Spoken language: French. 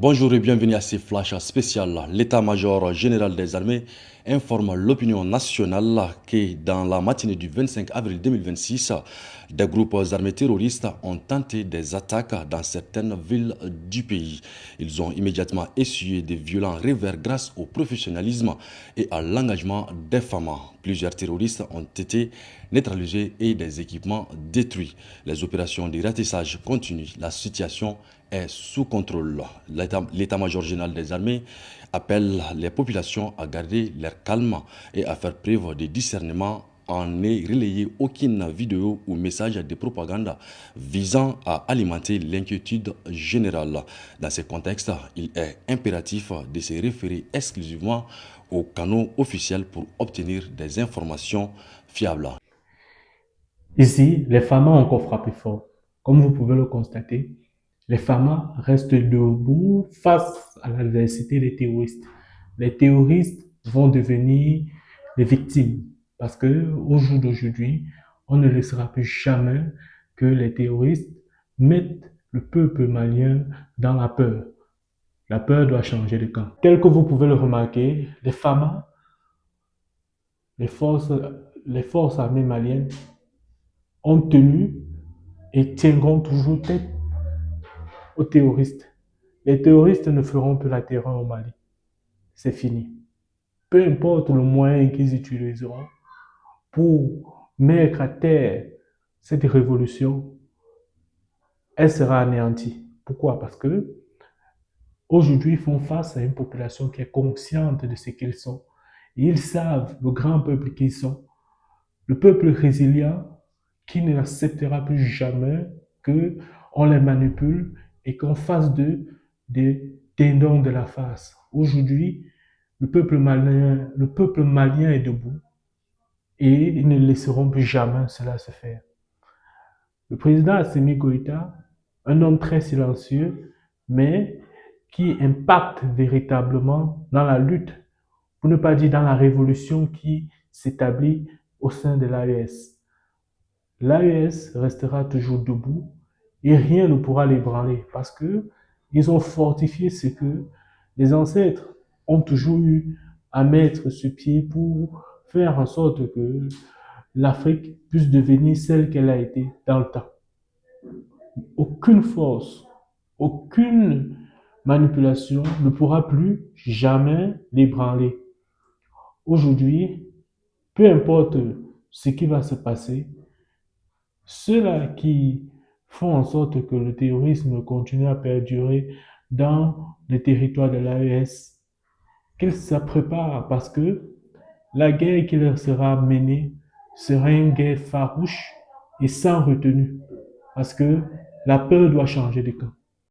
Bonjour et bienvenue à ces flashs spécial. L'état-major général des armées informe l'opinion nationale que dans la matinée du 25 avril 2026, des groupes armés terroristes ont tenté des attaques dans certaines villes du pays. Ils ont immédiatement essuyé de violents revers grâce au professionnalisme et à l'engagement des femmes. Plusieurs terroristes ont été neutralisés et des équipements détruits. Les opérations de ratissage continuent. La situation est sous contrôle. L'état-major général des armées appelle les populations à garder leur calme et à faire preuve de discernement en ne relayé aucune vidéo ou message de propagande visant à alimenter l'inquiétude générale. Dans ce contexte, il est impératif de se référer exclusivement aux canaux officiels pour obtenir des informations fiables. Ici, les FAMA ont encore frappé fort. Comme vous pouvez le constater, les FAMA restent debout face à l'adversité des terroristes. Les terroristes vont devenir les victimes parce que au jour d'aujourd'hui, on ne laissera plus jamais que les terroristes mettent le peuple malien dans la peur. La peur doit changer de camp. Tel que vous pouvez le remarquer, les FAMA, les forces, les forces armées maliennes, ont tenu et tiendront toujours tête aux terroristes. Les terroristes ne feront plus la terreur au Mali. C'est fini. Peu importe le moyen qu'ils utiliseront pour mettre à terre cette révolution, elle sera anéantie. Pourquoi? Parce que aujourd'hui, ils font face à une population qui est consciente de ce qu'ils sont. Et ils savent le grand peuple qu'ils sont. Le peuple résilient qui n'acceptera plus jamais qu'on les manipule et qu'on fasse d'eux des dindons de la farce. Aujourd'hui, le peuple malien est debout et ils ne laisseront plus jamais cela se faire. Le président Assimi Goïta, un homme très silencieux, mais qui impacte véritablement dans la lutte, pour ne pas dire dans la révolution qui s'établit au sein de l'AES. L'AES restera toujours debout et rien ne pourra l'ébranler parce que ils ont fortifié ce que les ancêtres ont toujours eu à mettre sur pied pour faire en sorte que l'Afrique puisse devenir celle qu'elle a été dans le temps. Aucune force, aucune manipulation ne pourra plus jamais l'ébranler. Aujourd'hui, peu importe ce qui va se passer, ceux-là qui font en sorte que le terrorisme continue à perdurer dans les territoires de l'AES, qu'ils se préparent parce que la guerre qui leur sera menée sera une guerre farouche et sans retenue. Parce que la peur doit changer de camp.